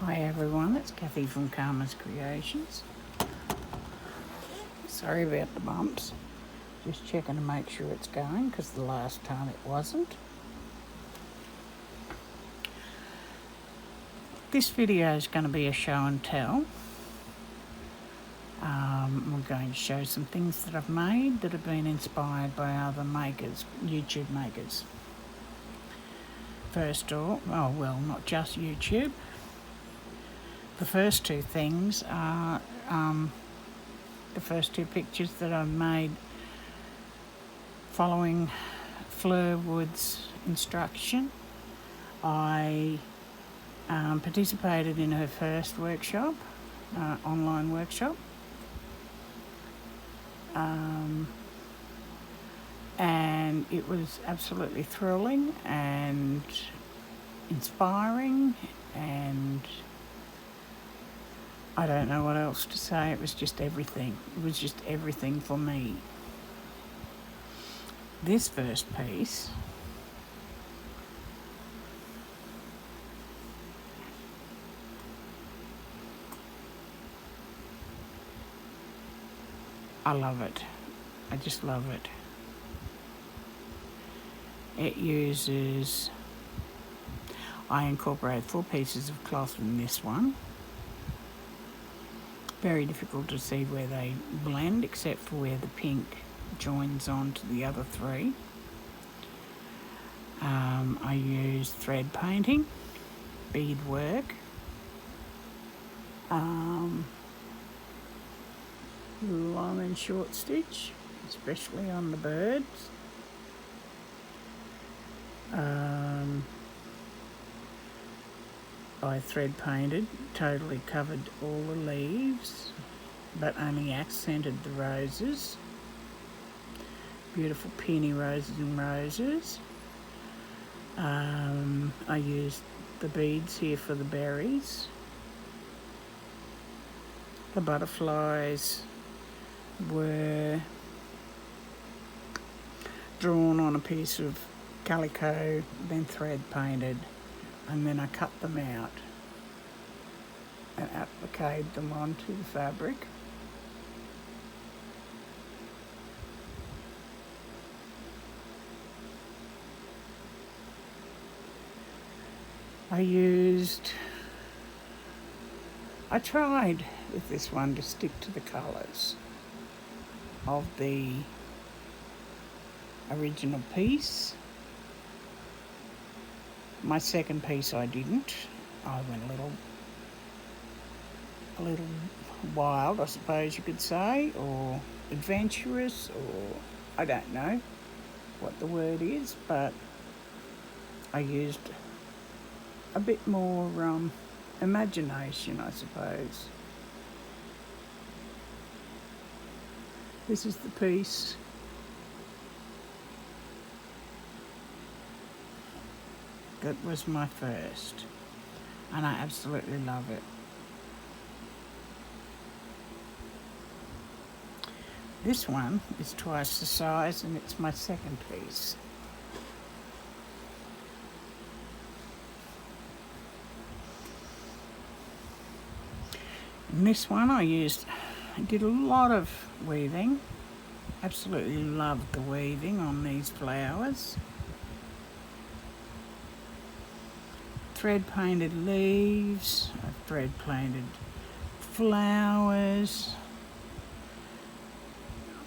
Hi everyone, it's Kathy from Karma's Creations. Sorry about the bumps. Just checking to make sure it's going because the last time it wasn't. This video is going to be a show and tell. We're going to show some things that I've made that have been inspired by other makers, YouTube makers. First off, not just YouTube. The first two things are the first two pictures that I've made following Fleur Woods' instruction. I participated in her first workshop, online workshop, and it was absolutely thrilling and inspiring, and I don't know what else to say. It was just everything. It was just everything for me. This first piece I love it. I just love it. I incorporated 4 pieces of cloth in this one. Very difficult to see where they blend, except for where the pink joins on to the other 3. I used thread painting, bead work, long and short stitch, especially on the birds. I thread painted, totally covered all the leaves, but only accented the roses. Beautiful peony roses and roses. I used the beads here for the berries. The butterflies were drawn on a piece of calico, then thread painted, and then I cut them out and appliqued them onto the fabric. I tried with this one to stick to the colours of the original piece. My second piece I didn't. I went a little wild, I suppose you could say, or adventurous, or I don't know what the word is, but I used a bit more imagination, I suppose. This is the piece. That was my first, and I absolutely love it. This one is twice the size, and it's my second piece. In this one I did a lot of weaving. Absolutely loved the weaving on these flowers. Thread painted leaves, I've thread painted flowers.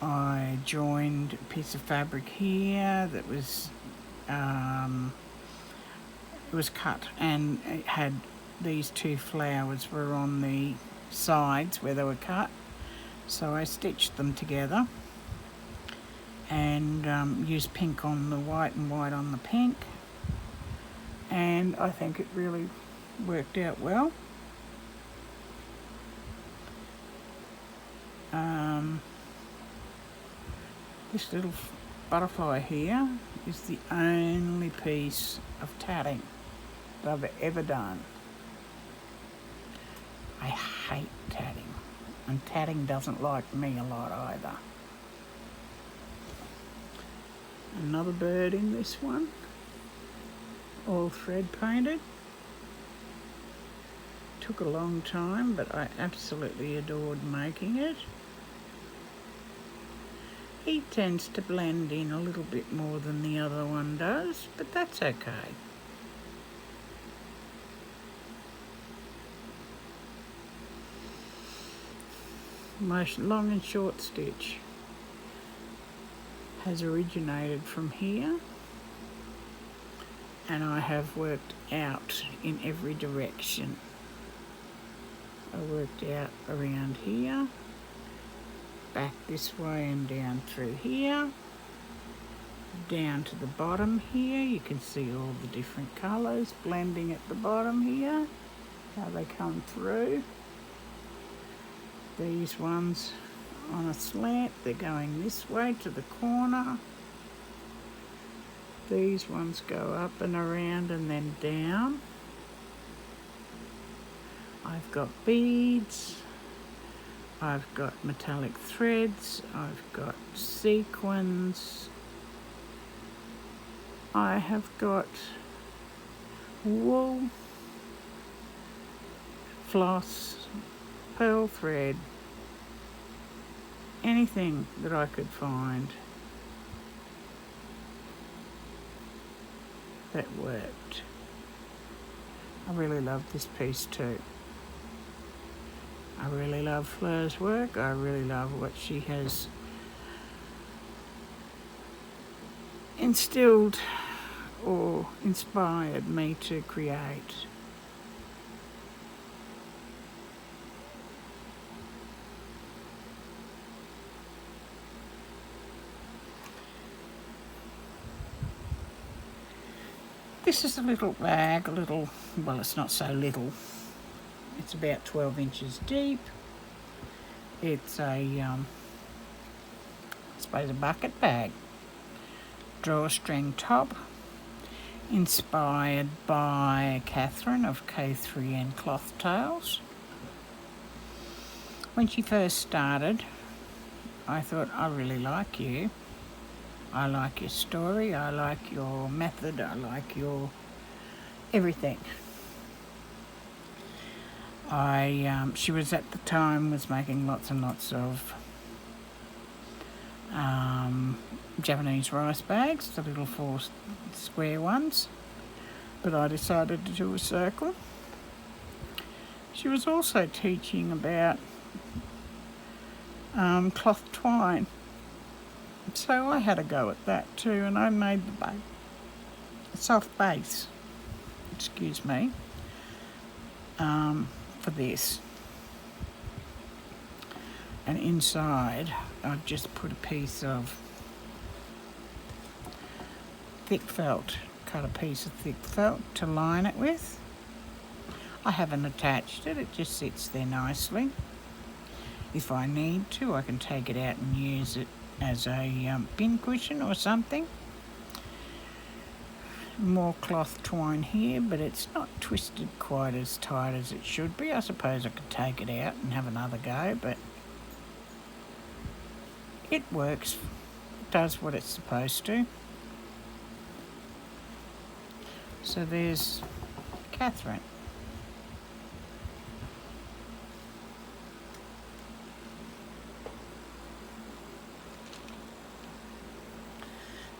I joined a piece of fabric here that was it was cut, and it had these 2 flowers were on the sides where they were cut, so I stitched them together and used pink on the white and white on the pink, and I think it really worked out well. This little butterfly here is the only piece of tatting that I've ever done. I hate tatting, and tatting doesn't like me a lot either. Another bird in this one, all thread painted. took a long time, but I absolutely adored making it. He tends to blend in a little bit more than the other one does, but that's okay. My long and short stitch has originated from here, and I have worked out in every direction. I worked out around here, back this way and down through here, down to the bottom here. You can see all the different colours blending at the bottom here, how they come through. These ones on a slant, they're going this way to the corner. These ones go up and around and then down. I've got beads, I've got metallic threads, I've got sequins, I have got wool, floss, pearl thread, anything that I could find that worked. I really love this piece too. I really love Fleur's work. I really love what she has instilled or inspired me to create. This is a little bag, well, it's not so little. It's about 12 inches deep. It's a, I suppose a bucket bag. Drawstring top, inspired by Kathryn of Kathryn Clothtales. When she first started, I thought, I really like you. I like your story, I like your method, I like your everything. She was at the time making lots and lots of Japanese rice bags, the little 4 square ones, but I decided to do a circle. She was also teaching about cloth twine. So I had a go at that too, and I made the soft base, excuse me, for this. And inside, I've just put a piece of thick felt, cut a piece of thick felt to line it with. I haven't attached it, it just sits there nicely. If I need to, I can take it out and use it as a pin cushion or something. More cloth twine here, but it's not twisted quite as tight as it should be. I suppose I could take it out and have another go, but it works. It does what it's supposed to. So there's Kathryn.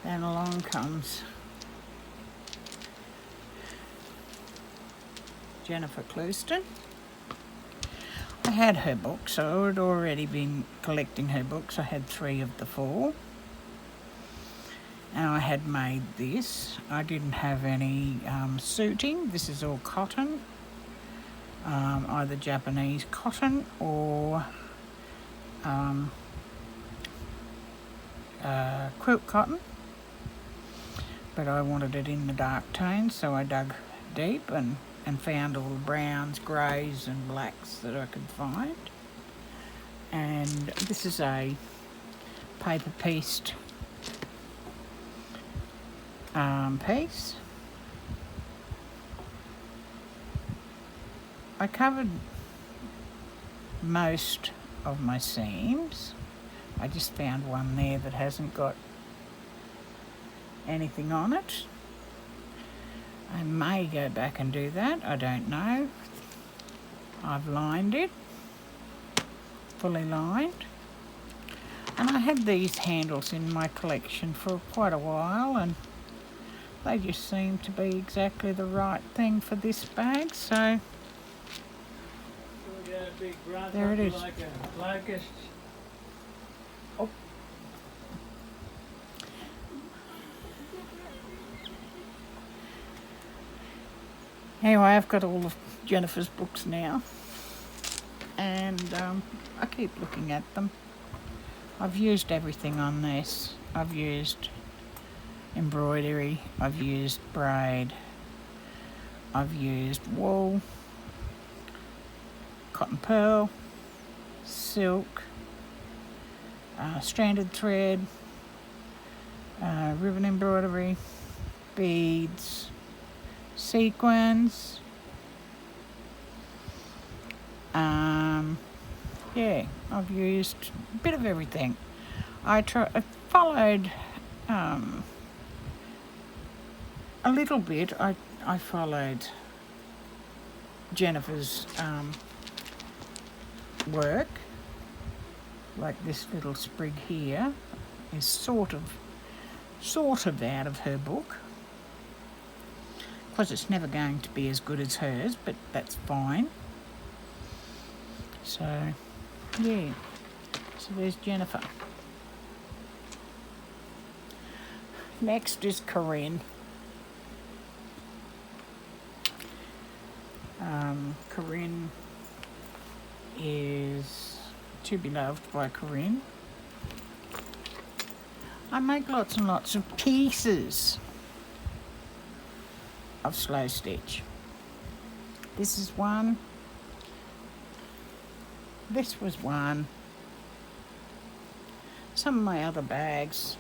Then along comes Jennifer Clouston. I had her books. I had already been collecting her books. I had 3 of the 4. And I had made this. I didn't have any suiting. This is all cotton. Either Japanese cotton or quilt cotton. But I wanted it in the dark tones, so I dug deep and found all the browns, greys and blacks that I could find. And this is a paper pieced piece. I covered most of my seams. I just found one there that hasn't got anything on it. I may go back and do that, I don't know. I've lined it, fully lined. And I had these handles in my collection for quite a while, and they just seem to be exactly the right thing for this bag, so there it is. Like a locust. Oh. Anyway, I've got all of Jennifer's books now, and I keep looking at them. I've used everything on this. I've used embroidery, I've used braid, I've used wool, cotton pearl, silk, stranded thread, ribbon embroidery, beads, sequins. Yeah, I've used a bit of everything. I followed a little bit. I followed Jennifer's work. Like this little sprig here is sort of out of her book. Of course, it's never going to be as good as hers, but that's fine. So, yeah. So there's Jennifer. Next is Corinne. Corinne is To Be Loved by Corinne. I make lots and lots of pieces of slow stitch. This is one. This was one. Some of my other bags,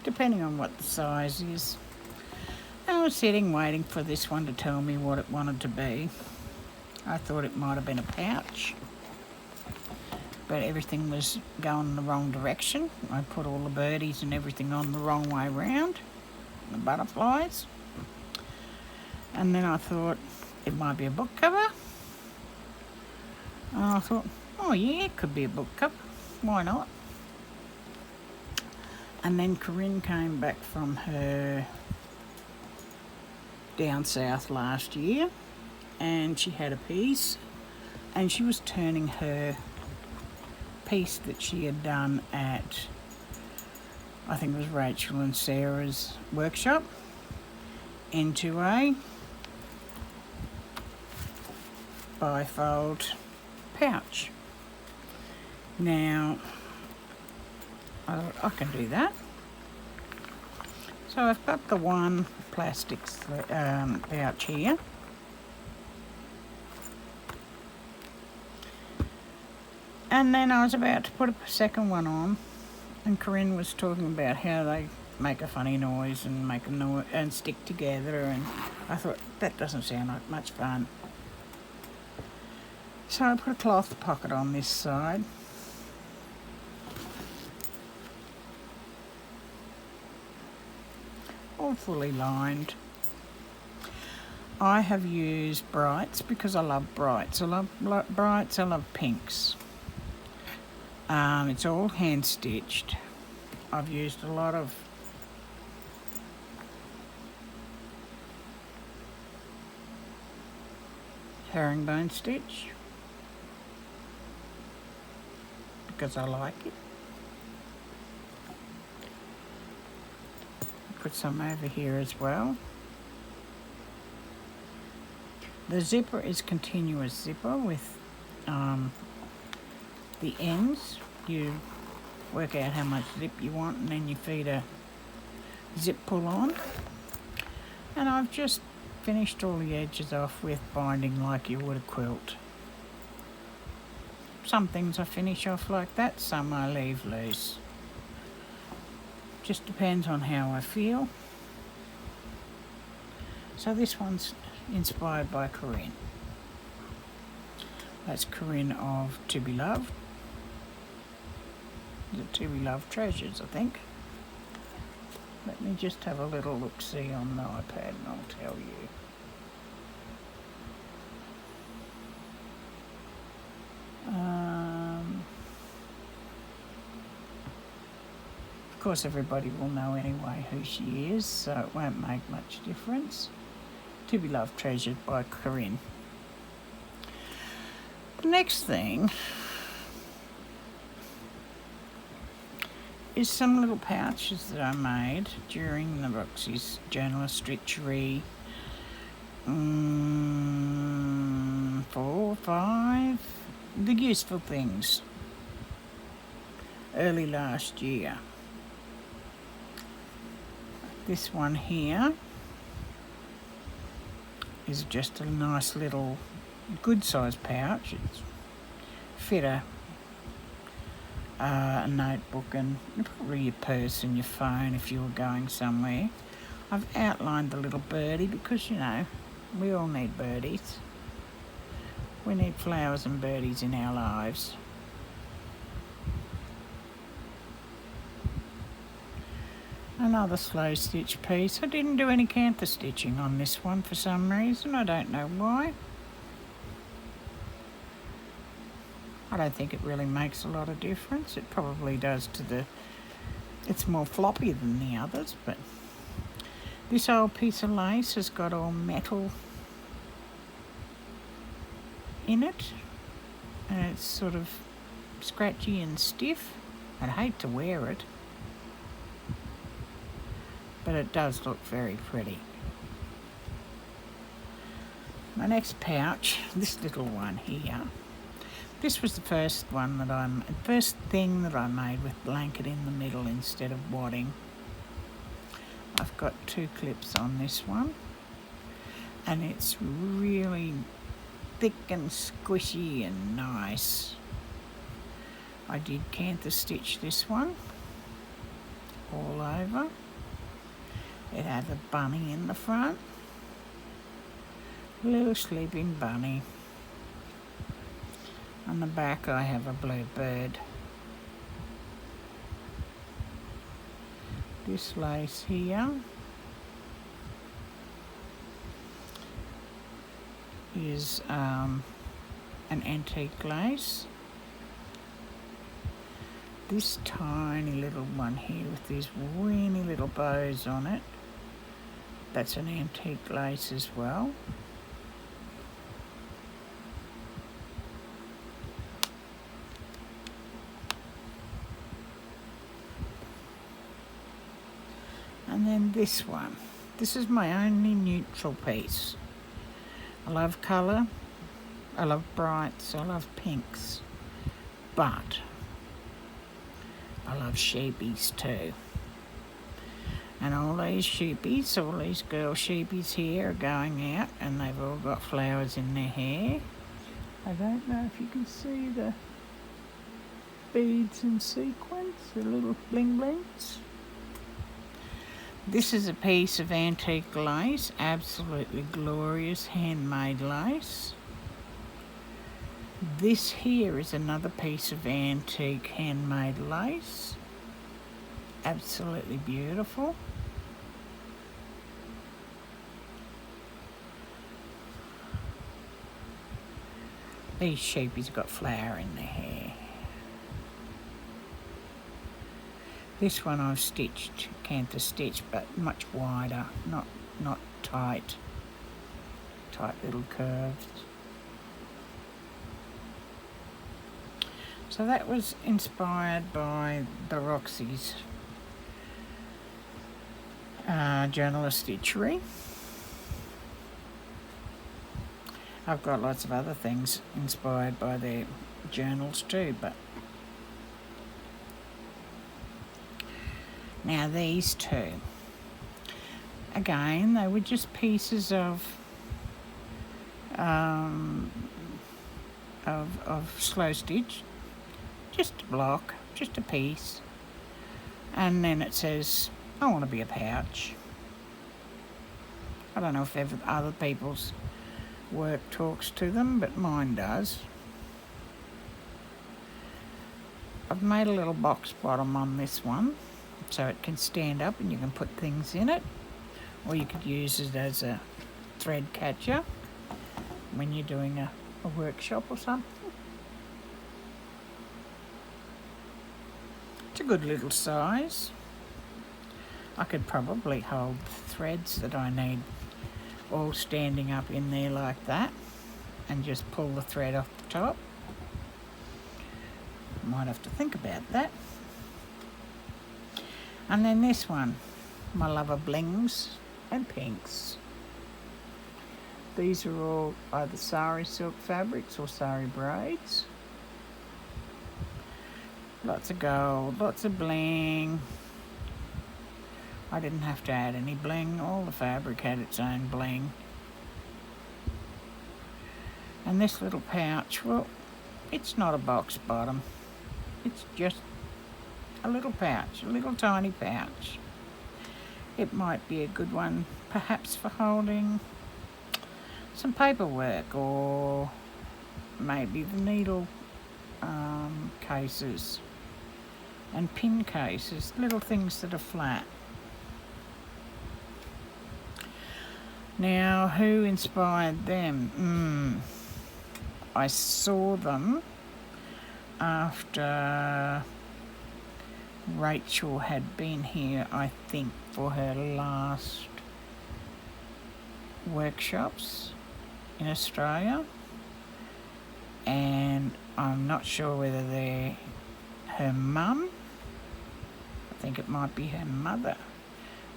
depending on what the size is. I was sitting waiting for this one to tell me what it wanted to be. I thought it might have been a pouch, but everything was going in the wrong direction. I put all the birdies and everything on the wrong way round, the butterflies. And then I thought it might be a book cover. And I thought, oh yeah, it could be a book cover. Why not? And then Corinne came back from her down south last year, and she had a piece, and she was turning her piece that she had done at, I think it was Rachel and Sarah's workshop, into a bifold pouch. Now, I can do that. So I've got the one plastic pouch here. And then I was about to put a second one on, and Corinne was talking about how they make a funny noise and make a noise and stick together, and I thought that doesn't sound like much fun. So I put a cloth pocket on this side. All fully lined. I have used brights because I love brights. I love brights, I love pinks. It's all hand stitched. I've used a lot of herringbone stitch because I like it. Put some over here as well. The zipper is continuous zipper with the ends. You work out how much zip you want, and then you feed a zip pull on. And I've just finished all the edges off with binding like you would a quilt. Some things I finish off like that, some I leave loose. Just depends on how I feel. So this one's inspired by Corinne. That's Corinne of To Be Loved. The To Be Loved Treasures, I think. Let me just have a little look-see on the iPad and I'll tell you. course, everybody will know anyway who she is, so it won't make much difference. To Be Loved, Treasured by Corinne. The next thing is some little pouches that I made during the Roxy's Journal of Stitchery 4 or 5, the useful things, early last year. This one here is just a nice little good sized pouch. It's fit a notebook and probably your purse and your phone if you were going somewhere. I've outlined the little birdie because, you know, we all need birdies. We need flowers and birdies in our lives. Another slow stitch piece. I didn't do any canter stitching on this one for some reason. I don't know why. I don't think it really makes a lot of difference. It probably does to the... It's more floppy than the others, but this old piece of lace has got all metal in it, and it's sort of scratchy and stiff. I'd hate to wear it, but it does look very pretty. My next pouch, this little one here, this was the first thing that I made with blanket in the middle instead of wadding. I've got 2 clips on this one, and it's really thick and squishy and nice. I did canter stitch this one all over. It had a bunny in the front, a little sleeping bunny. On the back I have a blue bird. This lace here is an antique lace. This tiny little one here with these weeny little bows on it, that's an antique lace as well. And then this one. This is my only neutral piece. I love colour, I love brights, I love pinks, but I love sheepies too. And all these sheepies, all these girl sheepies here are going out, and they've all got flowers in their hair. I don't know if you can see the beads and sequins, the little bling blings. This is a piece of antique lace, absolutely glorious handmade lace. This here is another piece of antique handmade lace, absolutely beautiful. These sheepies got flower in their hair. This one I've stitched, canter stitch, but much wider, not tight little curves. So that was inspired by the Roxy's Journal of Stitchery. I've got lots of other things inspired by their journals too, but now these two, again, they were just pieces of slow stitch, just a block, just a piece, and then it says, I want to be a pouch. I don't know if other people's work talks to them, but mine does. I've made a little box bottom on this one, so it can stand up and you can put things in it, or you could use it as a thread catcher when you're doing a workshop or something. It's a good little size. I could probably hold the threads that I need all standing up in there like that and just pull the thread off the top. Might have to think about that. And then this one, my love of blings and pinks. These are all either sari silk fabrics or sari braids. Lots of gold, lots of bling. I didn't have to add any bling, all the fabric had its own bling. And this little pouch, well, it's not a box bottom. It's just a little pouch, a little tiny pouch. It might be a good one, perhaps for holding some paperwork or maybe the needle cases and pin cases, little things that are flat. Now, who inspired them? I saw them after Rachel had been here, I think, for her last workshops in Australia, and I'm not sure whether they're her mum, I think it might be her mother,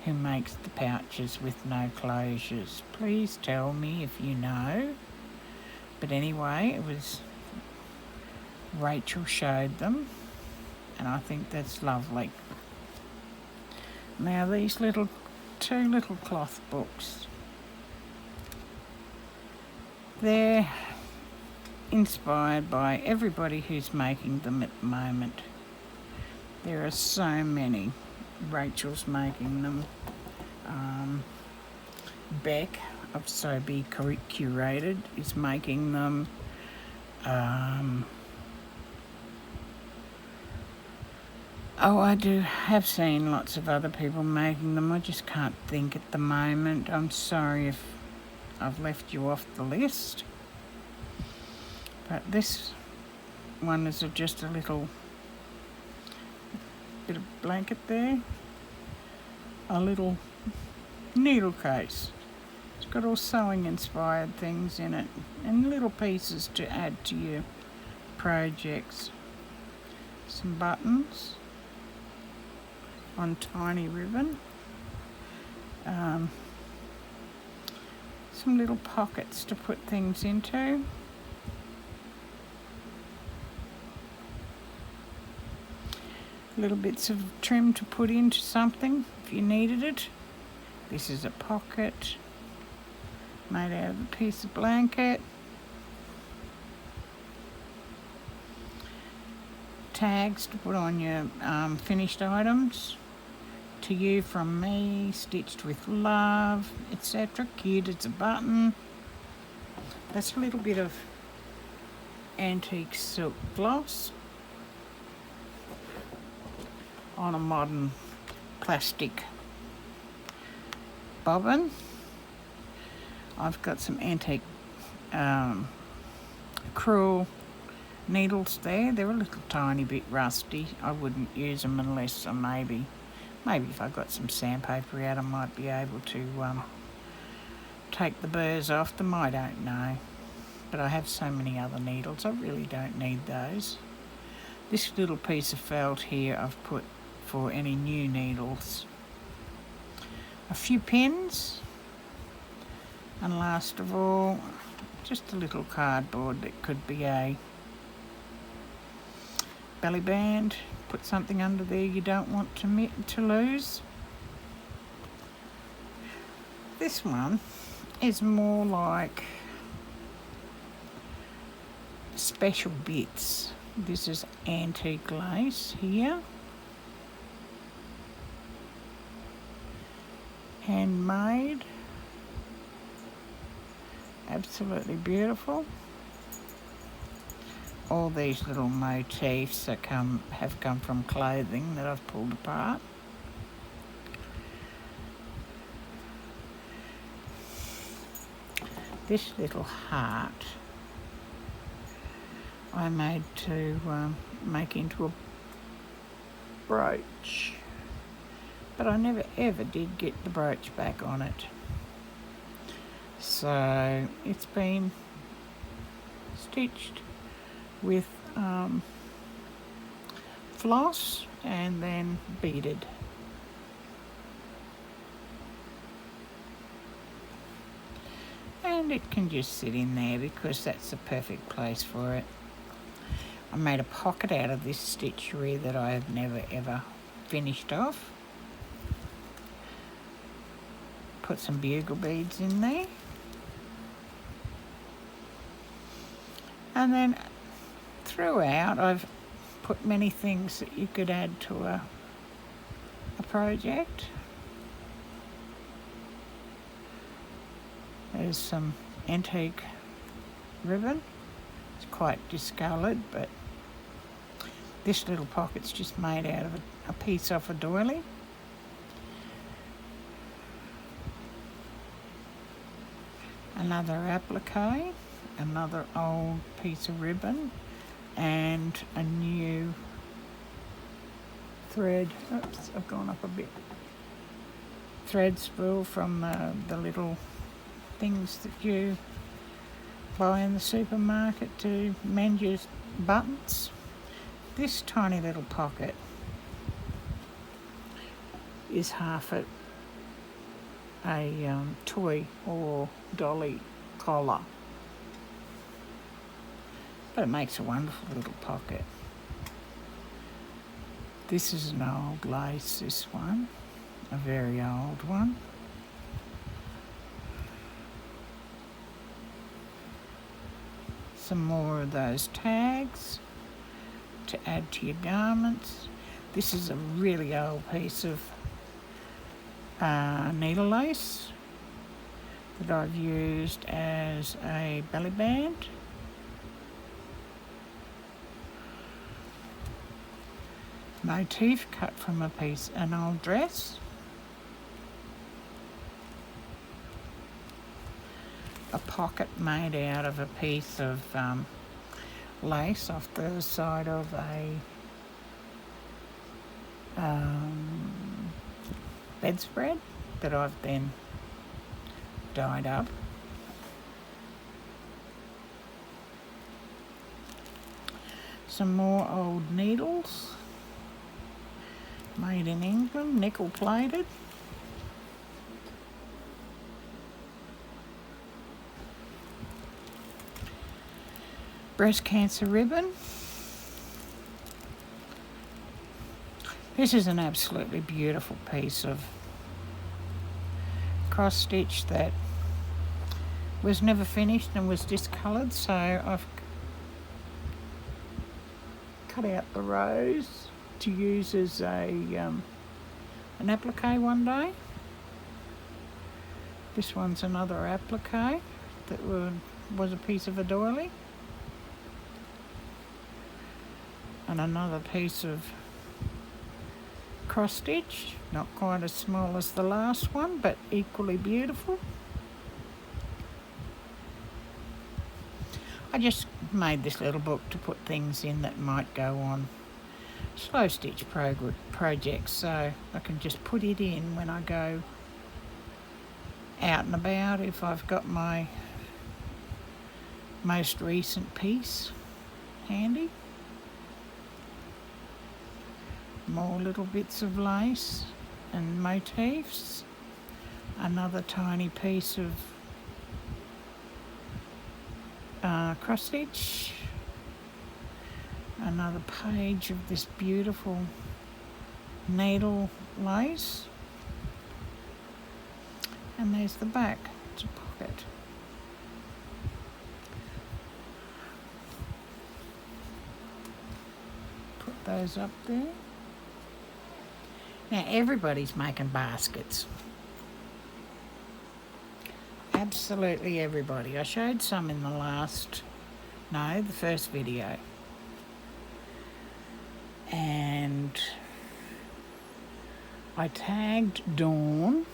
who makes the pouches with no closures. Please tell me if you know. But anyway, it was Rachel showed them, and I think that's lovely. Now these two little cloth books, they're inspired by everybody who's making them at the moment. There are so many. Rachel's making them. Beck of So Be Curated is making them. I have seen lots of other people making them. I just can't think at the moment. I'm sorry if I've left you off the list. But this one is just a little bit of blanket there. A little needle case. It's got all sewing inspired things in it and little pieces to add to your projects. Some buttons on tiny ribbon. Some little pockets to put things into. Little bits of trim to put into something if you needed it. This is a pocket made out of a piece of blanket. Tags to put on your finished items. To you from me, stitched with love, etc. Cute as a button. That's a little bit of antique silk gloss on a modern plastic bobbin. I've got some antique crewel needles there. They're a little tiny bit rusty. I wouldn't use them unless maybe if I got some sandpaper out I might be able to take the burrs off them. I don't know. But I have so many other needles, I really don't need those. This little piece of felt here I've put for any new needles. A few pins, and last of all, just a little cardboard that could be a belly band. Put something under there you don't want to lose. This one is more like special bits. This is antique lace here. Handmade. Absolutely beautiful. All these little motifs that have come from clothing that I've pulled apart. This little heart I made to make into a brooch. but I never ever did get the brooch back on it. So it's been stitched with floss and then beaded. And it can just sit in there because that's the perfect place for it. I made a pocket out of this stitchery that I have never ever finished off. Put some bugle beads in there. And then throughout I've put many things that you could add to a project. There's some antique ribbon. It's quite discoloured, but this little pocket's just made out of a piece off a doily. Another applique, another old piece of ribbon, and a new thread. Oops, I've gone up a bit. Thread spool from the little things that you buy in the supermarket to mend your buttons. This tiny little pocket is half a toy or dolly collar, but it makes a wonderful little pocket. This is an old lace, this one, a very old one. Some more of those tags to add to your garments. This is a really old piece of needle lace that I've used as a belly band. Motif cut from an old dress. A pocket made out of a piece of lace off the side of a bedspread that I've then dyed up. Some more old needles made in England, nickel plated. Breast cancer ribbon. This is an absolutely beautiful piece of cross stitch that was never finished and was discoloured, so I've cut out the rows to use as an applique one day. This one's another applique that was a piece of a doily. And another piece of cross stitch, not quite as small as the last one, but equally beautiful. I just made this little book to put things in that might go on slow stitch projects, so I can just put it in when I go out and about if I've got my most recent piece handy. More little bits of lace and motifs. Another tiny piece of cross stitch. Another page of this beautiful needle lace. And there's the back, it's a pocket. Put those up there. Now everybody's making baskets. Absolutely everybody. I showed some in the first video. And I tagged Dawn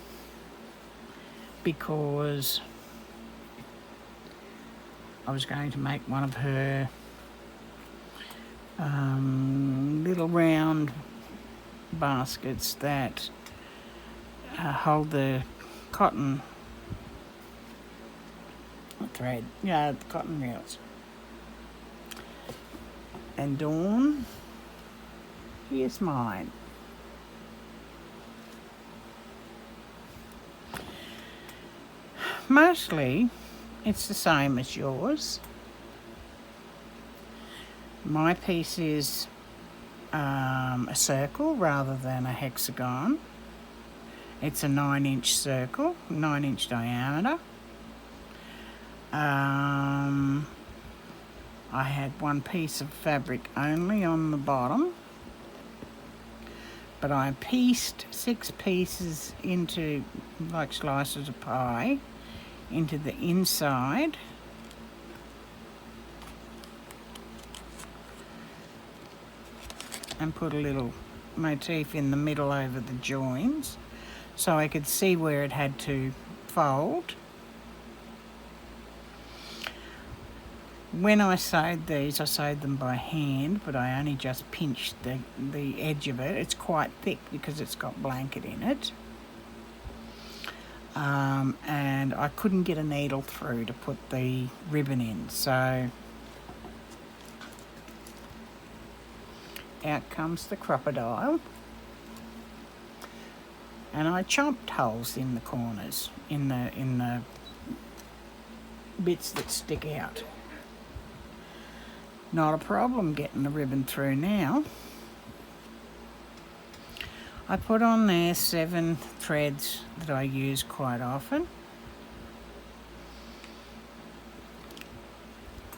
because I was going to make one of her little round baskets that hold the cotton thread, the cotton reels. And Dawn, here's mine. Mostly it's the same as yours. My piece is a circle rather than a hexagon. It's a 9-inch circle, 9-inch diameter. I had one piece of fabric only on the bottom, but I pieced 6 pieces into, like slices of pie, into the inside. And put a little motif in the middle over the joins so I could see where it had to fold. When I sewed these, I sewed them by hand, but I only just pinched the edge of it. It's quite thick because it's got blanket in it. And I couldn't get a needle through to put the ribbon in, so out comes the crocodile, and I chopped holes in the corners, in the bits that stick out. Not a problem getting the ribbon through now. I put on there 7 threads that I use quite often.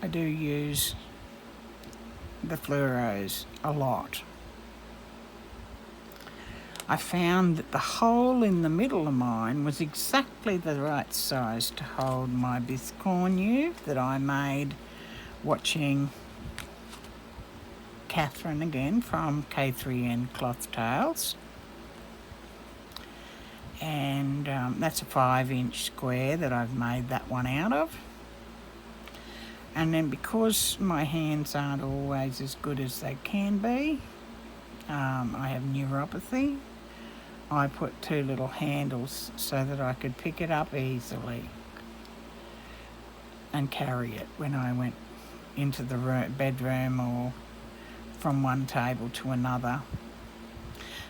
I do use the fluoros a lot. I found that the hole in the middle of mine was exactly the right size to hold my biscornu that I made watching Kathryn again from Kathryn clothtales. And that's a 5-inch square that I've made that one out of. And then because my hands aren't always as good as they can be, I have neuropathy, I put 2 little handles so that I could pick it up easily and carry it when I went into the bedroom or from one table to another.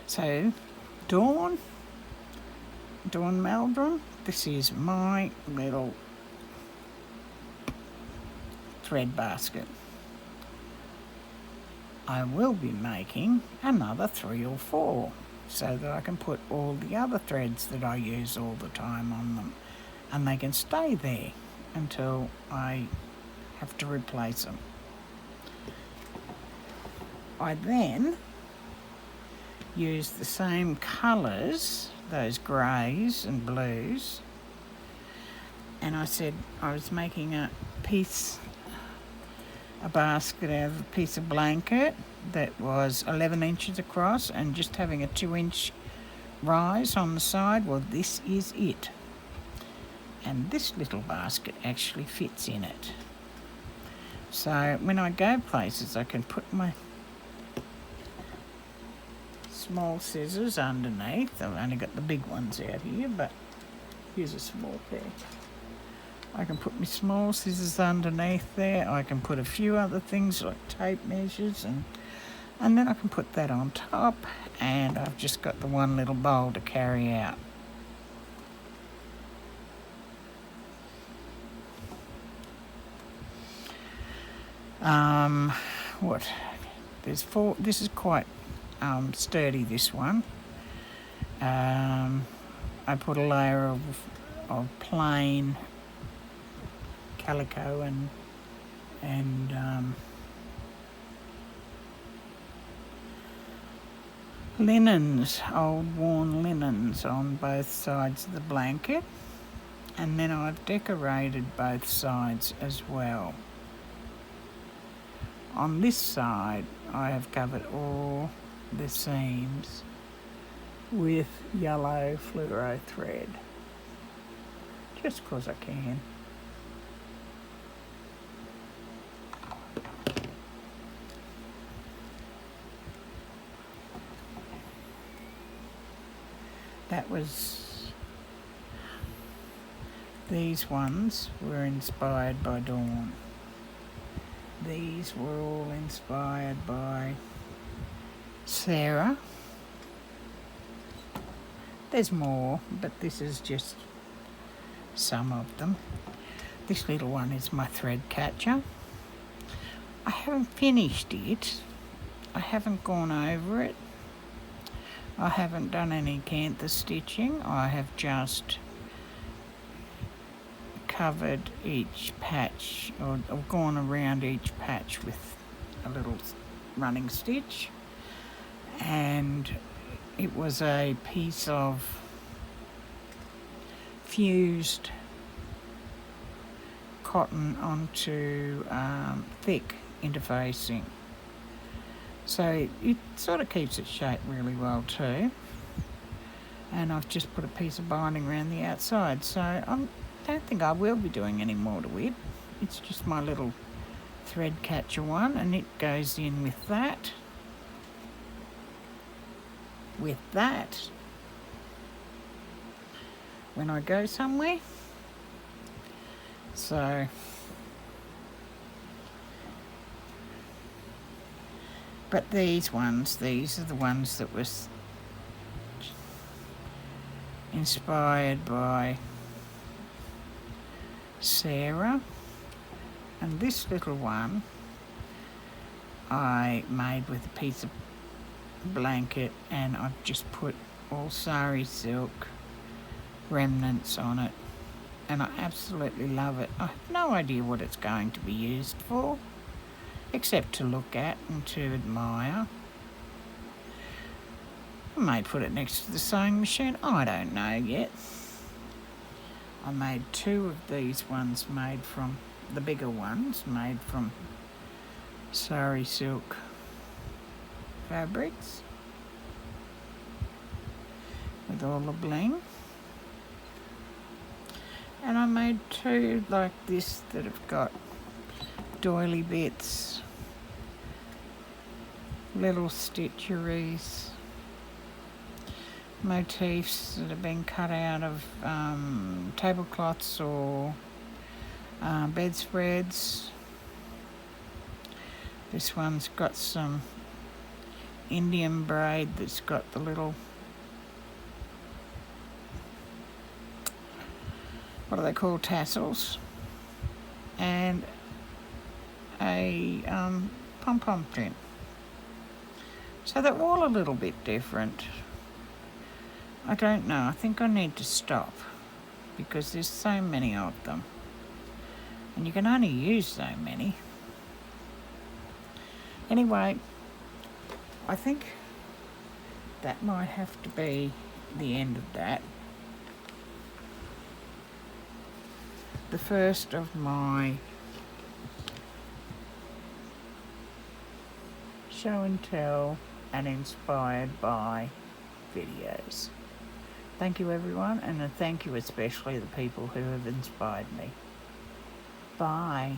So, Dawn Meldrum, this is my little thread basket. I will be making another 3 or 4 so that I can put all the other threads that I use all the time on them, and they can stay there until I have to replace them. I then use the same colours, those greys and blues, and I said I was making a basket out of a piece of blanket that was 11 inches across and just having a 2-inch rise on the side. Well, this is it. And this little basket actually fits in it. So when I go places, I can put my small scissors underneath. I've only got the big ones out here, but here's a small pair. I can put my small scissors underneath there. I can put a few other things like tape measures, and then I can put that on top, and I've just got the one little bowl to carry out. There's 4. This is quite sturdy, this one. I put a layer of plain calico and linens, old worn linens on both sides of the blanket, and then I've decorated both sides as well. On this side I have covered all the seams with yellow fluoro thread, just because I can. That was These ones were inspired by Dawn. These were all inspired by Sarah. There's more, but this is just some of them. This little one is my thread catcher. I haven't finished it. I haven't gone over it. I haven't done any canthus stitching. I have just covered each patch or gone around each patch with a little running stitch, and it was a piece of fused cotton onto thick interfacing, so it sort of keeps its shape really well too. And I've just put a piece of binding around the outside, so I don't think I will be doing any more to it. It's just my little thread catcher one, and it goes in with that. When I go somewhere. So but these are the ones that was inspired by Sarah, and this little one I made with a piece of blanket, and I've just put all sari silk remnants on it, and I absolutely love it. I have no idea what it's going to be used for, except to look at and to admire. I may put it next to the sewing machine, I don't know yet. I made two of these ones made from, the bigger ones, made from sari silk fabrics with all the bling. And I made two like this that have got doily bits, little stitcheries, motifs that have been cut out of tablecloths or bedspreads. This one's got some Indian braid that's got the little, what are they called, tassels, and a pom-pom print. So they're all a little bit different. I don't know, I think I need to stop because there's so many of them and you can only use so many. Anyway, I think that might have to be the end of that. The first of my show and tell and inspired by videos. Thank you everyone, and thank you especially the people who have inspired me. Bye.